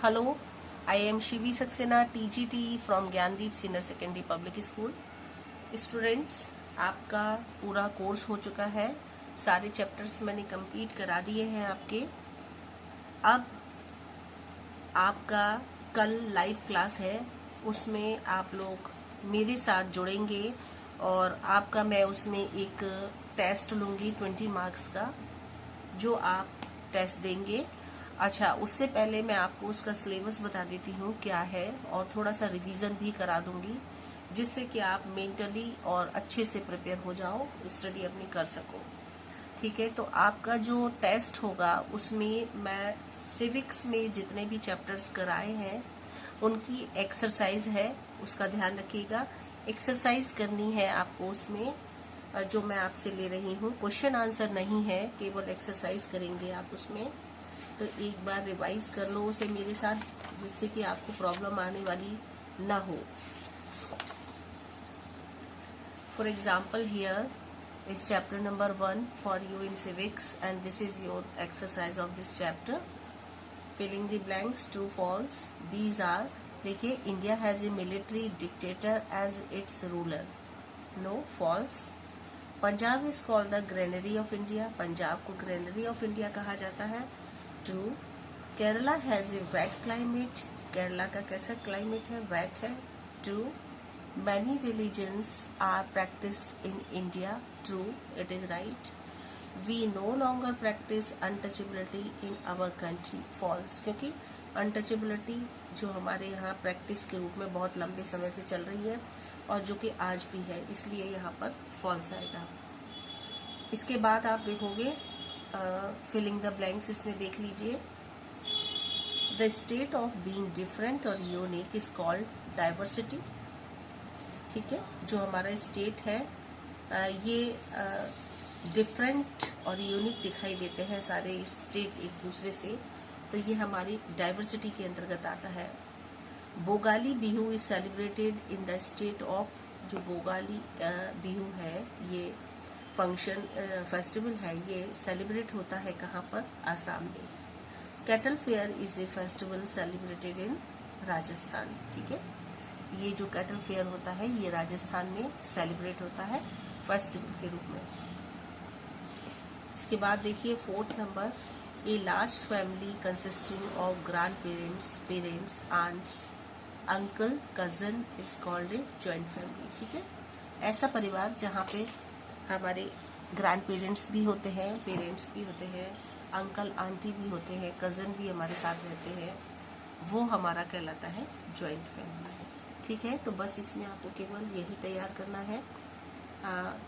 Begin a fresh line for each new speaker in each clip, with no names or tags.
Hello, I am Shivi Saxena, TGT from Gyandeep senior secondary public school. Students, आपका पूरा course हो चुका है, सारे चैप्टर्स मैंने कंप्लीट करा दिए हैं आपके। अब आपका कल लाइव क्लास है, उसमें आप लोग मेरे साथ जुड़ेंगे और आपका मैं उसमें एक टेस्ट लूँगी 20 मार्क्स का, जो आप टेस्ट देंगे। अच्छा, उससे पहले मैं आपको उसका सिलेबस बता देती हूँ क्या है, और थोड़ा सा रिवीजन भी करा दूंगी, जिससे कि आप मेंटली और अच्छे से प्रिपेयर हो जाओ, स्टडी अपनी कर सको। ठीक है, तो आपका जो टेस्ट होगा उसमें मैं सिविक्स में जितने भी चैप्टर्स कराए हैं उनकी एक्सरसाइज है, उसका ध्यान रखिएगा। एक्सरसाइज करनी है आपको उसमें, जो मैं आपसे ले रही हूँ। क्वेश्चन आंसर नहीं है, केवल एक्सरसाइज करेंगे आप उसमें। तो एक बार रिवाइज कर लो उसे मेरे साथ, जिससे कि आपको प्रॉब्लम आने वाली ना हो। For example, here is chapter number 1 for you in civics, and this is your exercise of this chapter. Filling the blanks, true false. These are, देखिए, India has a military dictator as its ruler. No, false. Punjab is called the granary of India. Punjab को granary of India कहा जाता है। True. Kerala has a wet climate. Kerala का कैसा climate है? Wet है। True. Many religions are practised in India. True, it is right. We no longer practise untouchability in our country. False, क्योंकि untouchability जो हमारे यहाँ प्रैक्टिस के रूप में बहुत लंबे समय से चल रही है और जो कि आज भी है, इसलिए यहाँ पर फॉल्स आएगा। इसके बाद आप देखोगे फिलिंग द ब्लैंक्स, इसमें देख लीजिए। The state of being different और यूनिक is called diversity। ठीक है, जो हमारा स्टेट है ये डिफरेंट और यूनिक दिखाई देते हैं सारे स्टेट एक दूसरे से, तो ये हमारी डाइवर्सिटी के अंतर्गत आता है। Bhogali Bihu is celebrated in the state of, जो बोगाली बिहू है ये फंक्शन फेस्टिवल है, ये सेलिब्रेट होता है कहाँ पर? आसाम में। Cattle fair is a festival celebrated in Rajasthan. ठीक है, ये जो कैटल फेयर होता है ये राजस्थान में सेलिब्रेट होता है फेस्टिवल के रूप में। इसके बाद देखिए 4th नंबर, a large family consisting of grandparents, parents, aunts, uncle, cousin is called a joint family. ठीक है, ऐसा परिवार जहाँ पे हमारे ग्रैंड पेरेंट्स भी होते हैं, पेरेंट्स भी होते हैं, अंकल आंटी भी होते हैं, कज़न भी हमारे साथ रहते हैं, वो हमारा कहलाता है जॉइंट फैमिली। ठीक है, तो बस इसमें आपको केवल यही तैयार करना है।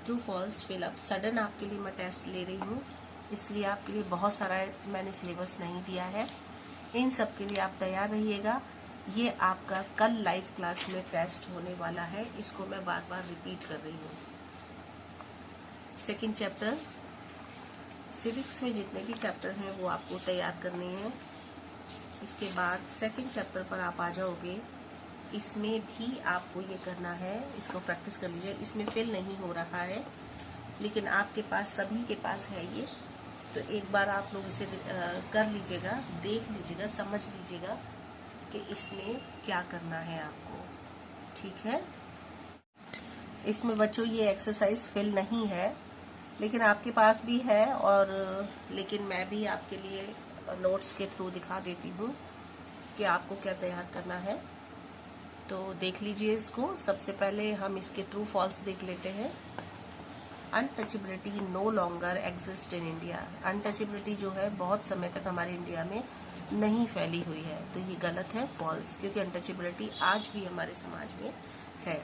True false fill up. सडन आपके लिए मैं टेस्ट ले रही हूँ, इसलिए आपके लिए बहुत सारा मैंने सिलेबस नहीं दिया है। इन सब के लिए आप तैयार रहिएगा। ये आपका कल लाइव क्लास में टेस्ट होने वाला है, इसको मैं बार बार रिपीट कर रही हूँ। सेकेंड चैप्टर, सिविक्स में जितने भी चैप्टर हैं वो आपको तैयार करने हैं। इसके बाद सेकंड चैप्टर पर आप आ जाओगे, इसमें भी आपको ये करना है, इसको प्रैक्टिस कर लीजिए। इसमें फेल नहीं हो रहा है, लेकिन आपके पास सभी के पास है ये, तो एक बार आप लोग इसे कर लीजिएगा, देख लीजिएगा, समझ लीजिएगा कि इसमें क्या करना है आपको। ठीक है, इसमें बच्चों ये एक्सरसाइज फेल नहीं है, लेकिन आपके पास भी है, और लेकिन मैं भी आपके लिए नोट्स के थ्रू दिखा देती हूँ कि आपको क्या तैयार करना है। तो देख लीजिए इसको। सबसे पहले हम इसके ट्रू फॉल्स देख लेते हैं। Untouchability no longer exist in India. Untouchability जो है बहुत समय तक हमारे इंडिया में नहीं फैली हुई है, तो ये गलत है, फॉल्स, क्योंकि अनटचेबिलिटी आज भी हमारे समाज में है।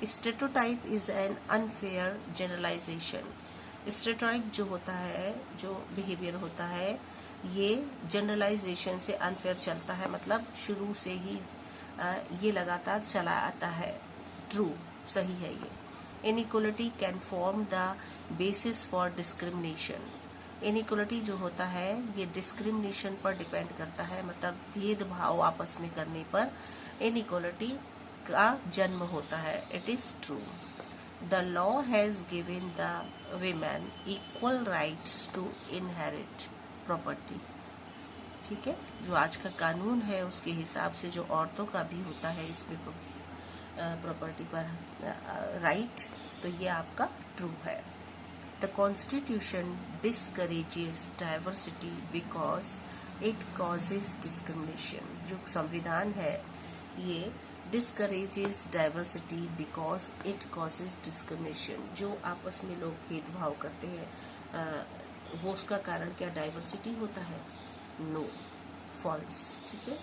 Stereotype is an unfair generalisation. Stereotype जो होता है, जो बिहेवियर होता है, ये जनरलाइजेशन से अनफेयर चलता है, मतलब शुरू से ही ये लगातार चला आता है। ट्रू, सही है ये। Inequality can form the basis for discrimination. Inequality जो होता है ये डिस्क्रिमिनेशन पर डिपेंड करता है, मतलब भेदभाव आपस में करने पर इनइक्वालिटी का जन्म होता है। It is true. The law has given the women equal rights to inherit property. ठीक है, जो आज का कानून है उसके हिसाब से जो औरतों का भी होता है इसमें प्रॉपर्टी पर राइट, तो ये आपका ट्रू है। The constitution discourages diversity because it causes discrimination. जो संविधान है ये discourages diversity because it causes discrimination. जो आपस में लोग भेदभाव करते हैं वो उसका कारण क्या डाइवर्सिटी होता है? No, false. ठीक है,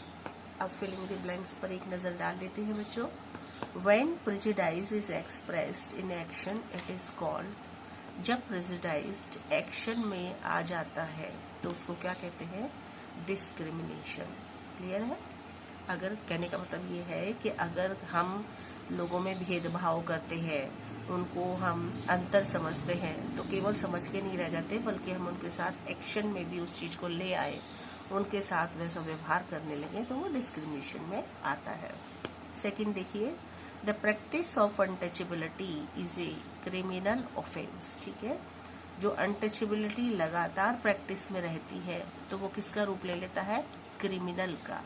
अब फिलिंग द ब्लैंक्स पर एक नजर डाल लेते हैं बच्चों। When prejudice is expressed in action it is called. जब प्रेजुडाइज्ड एक्शन में आ जाता है तो उसको क्या कहते हैं? डिस्क्रिमिनेशन। क्लियर है? अगर कहने का मतलब ये है कि अगर हम लोगों में भेदभाव करते हैं, उनको हम अंतर समझते हैं, तो केवल समझ के नहीं रह जाते बल्कि हम उनके साथ एक्शन में भी उस चीज़ को ले आए, उनके साथ वैसा व्यवहार करने लगे, तो वो डिस्क्रिमिनेशन में आता है। सेकंड देखिए, the practice of untouchability is a criminal offence. ठीक है, जो अनटचेबिलिटी लगातार प्रैक्टिस में रहती है तो वो किसका रूप ले लेता है? क्रिमिनल का।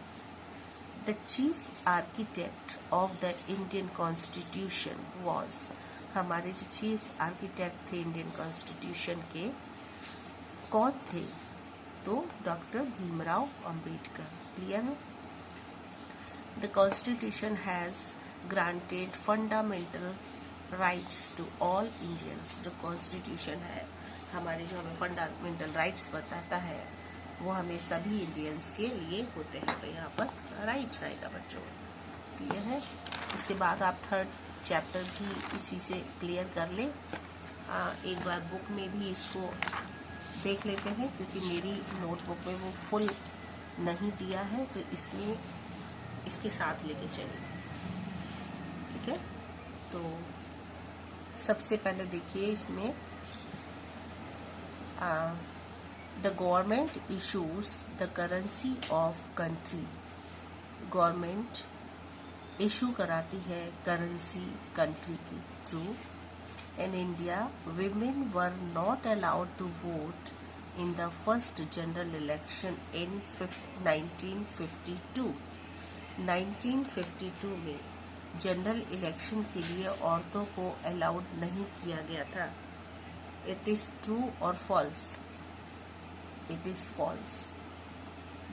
The chief architect of the Indian constitution was. हमारे जो चीफ आर्किटेक्ट थे इंडियन कॉन्स्टिट्यूशन के, कौन थे? तो डॉक्टर भीमराव अंबेडकर। क्लियर है? The constitution has granted fundamental rights to all Indians. जो कॉन्स्टिट्यूशन है हमारे, जो हमें फंडामेंटल राइट्स बताता है वो हमें सभी इंडियंस के लिए होते हैं। तो यहाँ पर राइट्स आएगा बच्चों। क्लियर है? इसके बाद आप थर्ड चैप्टर भी इसी से क्लियर कर ले। एक बार बुक में भी इसको देख लेते हैं क्योंकि मेरी नोटबुक में वो फुल नहीं दिया है, तो इसमें इसके साथ लेके चलिए। ठीक है, तो सबसे पहले देखिए इसमें the government issues the currency of country. Government issue कराती है करेंसी कंट्री की। True. In India women were not allowed to vote in the first general election in 1952. 1952 में जनरल इलेक्शन के लिए औरतों को अलाउड नहीं किया गया था। इट इज ट्रू और false? It is false.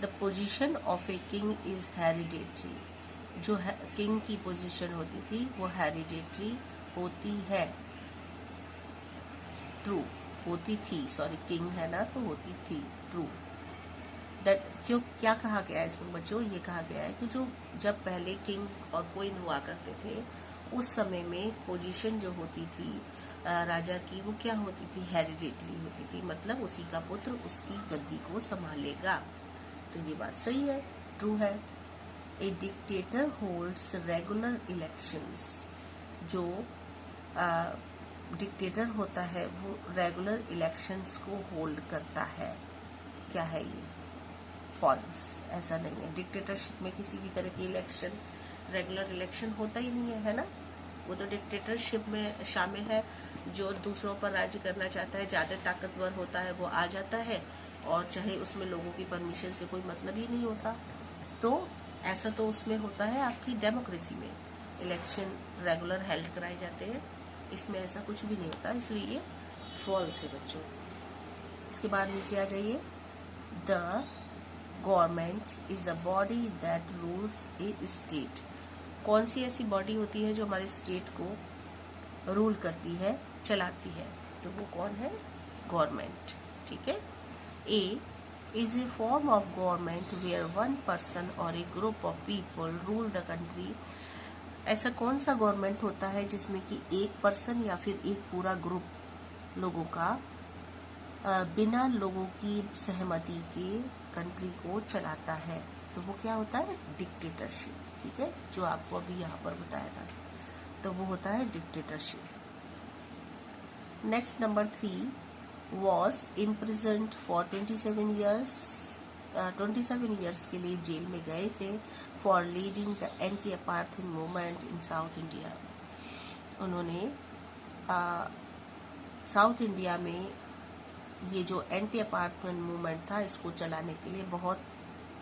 The position of a king is hereditary. जो किंग की पोजीशन होती थी वो हेरिडेटरी होती है। ट्रू। होती थी, सॉरी, किंग है ना तो होती थी। ट्रू। दैट क्यों, क्या कहा गया है इसमें बच्चों? ये कहा गया है कि जो जब पहले किंग और क्वीन हुआ करते थे उस समय में पोजीशन जो होती थी राजा की, वो क्या होती थी? हेरिडेटरी होती थी, मतलब उसी का पुत्र उसकी गद्दी को संभालेगा। तो ये बात सही है, ट्रू है। ए डिक्टेटर होल्ड्स रेगुलर इलेक्शंस। जो डिक्टेटर होता है वो रेगुलर इलेक्शंस को होल्ड करता है। क्या है ये? फॉल्स। ऐसा नहीं है, डिक्टेटरशिप में किसी भी तरह की इलेक्शन, रेगुलर इलेक्शन होता ही नहीं है, है ना? वो तो डिक्टेटरशिप में शामिल है। जो दूसरों पर राज्य करना चाहता है, ज्यादा ताकतवर होता है, वो आ जाता है और चाहे उसमें लोगों की परमिशन से कोई मतलब ही नहीं होता। तो ऐसा तो उसमें होता है आपकी डेमोक्रेसी में, इलेक्शन रेगुलर हेल्ड कराए जाते हैं। इसमें ऐसा कुछ भी नहीं होता, इसलिए ये फॉल्स है बच्चों। इसके बाद नीचे आ जाइए। The government is the body that rules A state. कौन सी ऐसी बॉडी होती है जो हमारे स्टेट को रूल करती है, चलाती है? तो वो कौन है? गवर्नमेंट। ठीक है। ए is a form of government where one person or a group of people rule the country. ऐसा कौन सा गवर्नमेंट होता है जिसमें कि एक पर्सन या फिर एक पूरा ग्रुप लोगों का बिना लोगों की सहमति के कंट्री को चलाता है? तो वो क्या होता है? डिक्टेटरशिप। ठीक है, जो आपको अभी यहाँ पर बताया था, तो वो होता है dictatorship. Next number 3 was imprisoned for 27 years. 27 years के लिए जेल में गए थे for leading the anti-apartheid movement in South India. उन्होंने साउथ इंडिया में ये जो एंटी अपार्थमेंट मूवमेंट था इसको चलाने के लिए बहुत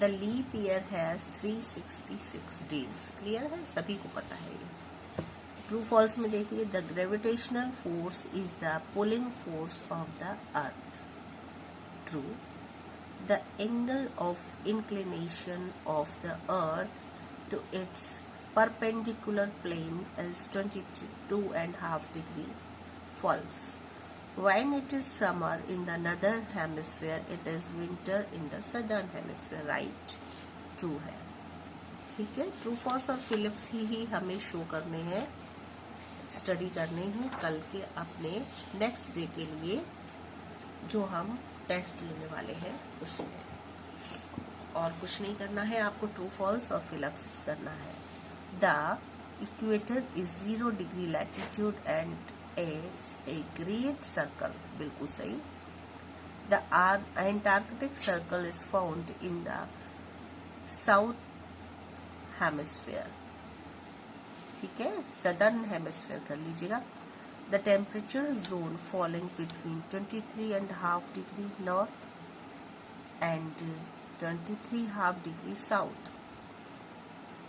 the leap year has 366 days. Clear है, सभी को पता है ये। ट्रू फॉल्स में देखिए, the gravitational force is the pulling force of the earth. True. The angle of inclination of the earth to its perpendicular plane is 22.5 degree. False. When it is summer in the northern hemisphere, it is winter in the southern hemisphere. Right? True है। ठीक है, true false और Philips ही हमें show करने हैं, study करने हैं कल के अपने नेक्स्ट डे के लिए जो हम टेस्ट लेने वाले हैं उसमें। और कुछ नहीं करना है आपको, ट्रू फॉल्स और फिलिप्स करना है। The equator is 0 degree latitude and is a great circle. बिल्कुल सही। The Antarctic Circle is found in the south hemisphere. ठीक है, southern hemisphere कर लीजिएगा। The temperature zone falling between 23.5 degree north and 23.5 degree south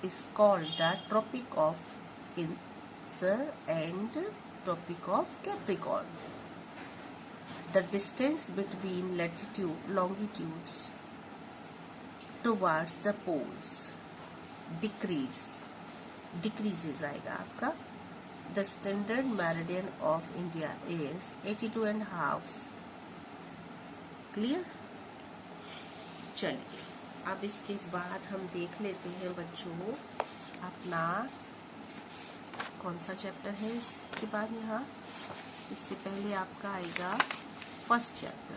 is called the Tropic of Cancer and Tropic of Capricorn. The distance between longitudes towards the poles decreases आएगा आपका। The standard meridian of India is 82.5. Clear? चलिए, अब इसके बाद हम देख लेते हैं बच्चों अपना कौन सा चैप्टर है इसके बाद। यहाँ इससे पहले आपका आएगा first chapter.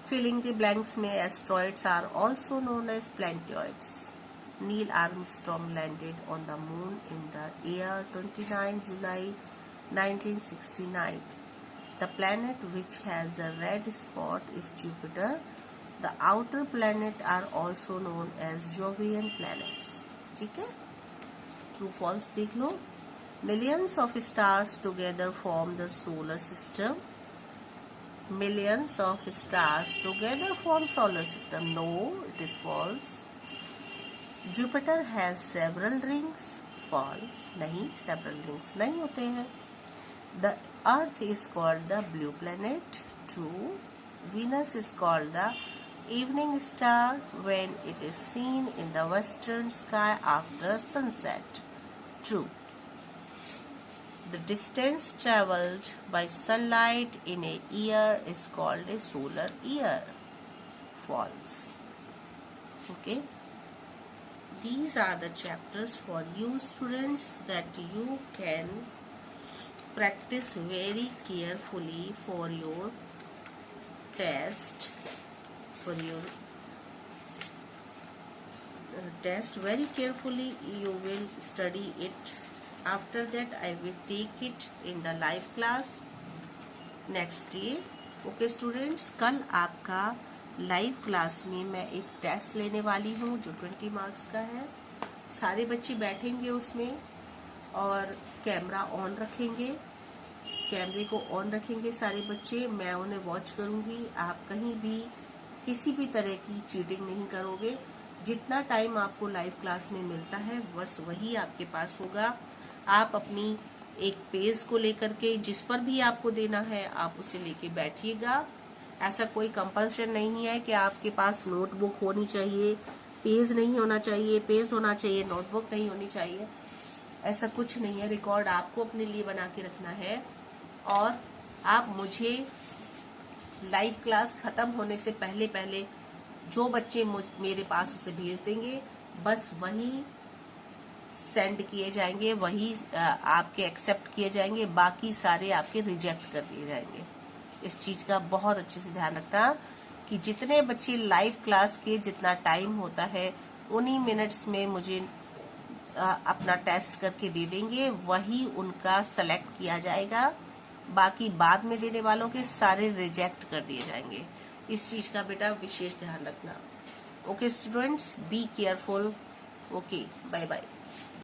Filling the blanks में asteroids are also known as planetoids. Neil Armstrong landed on the moon in the year 29 July 1969. The planet which has the red spot is Jupiter. The outer planets are also known as Jovian planets. ठीक है, true false देख लो। Millions of stars together form the solar system. Millions of stars together form solar system. No, it is false. Jupiter has several rings. False. नहीं, several rings नहीं होते हैं। The Earth is called the blue planet. True. Venus is called the evening star when it is seen in the western sky after sunset. True. The distance traveled by sunlight in a year is called a solar year. False. Okay. These are the chapters for you students that you can practice very carefully for your test. Very carefully you will study it. After that I will take it in the live class next day. Okay students, कल आपका live class में मैं एक test लेने वाली हूँ जो 20 marks का है। सारे बच्चे बैठेंगे उसमें और कैमरा ऑन रखेंगे, कैमरे को ऑन रखेंगे सारे बच्चे। मैं उन्हें वॉच करूंगी। आप कहीं भी किसी भी तरह की चीटिंग नहीं करोगे। जितना टाइम आपको लाइव क्लास में मिलता है बस वही आपके पास होगा। आप अपनी एक पेज को लेकर के जिस पर भी आपको देना है आप उसे लेके बैठिएगा। ऐसा कोई कंपल्सन नहीं है कि आपके पास नोटबुक होनी चाहिए, पेज नहीं होना चाहिए, पेज होना चाहिए, नोटबुक नहीं होनी चाहिए। ऐसा कुछ नहीं है। रिकॉर्ड आपको अपने लिए बना के रखना है और आप मुझे लाइव क्लास खत्म होने से पहले पहले जो बच्चे मेरे पास उसे भेज देंगे बस वही सेंड किए जाएंगे, वही आपके एक्सेप्ट किए जाएंगे, बाकी सारे आपके रिजेक्ट कर दिए जाएंगे। इस चीज का बहुत अच्छे से ध्यान रखना कि जितने बच्चे लाइव क्लास के जितना टाइम होता है उन्हीं मिनट्स में मुझे अपना टेस्ट करके दे देंगे, वही उनका सेलेक्ट किया जाएगा। बाकी बाद में देने वालों के सारे रिजेक्ट कर दिए जाएंगे। इस चीज का बेटा विशेष ध्यान रखना। Okay students, be careful. Okay, bye bye.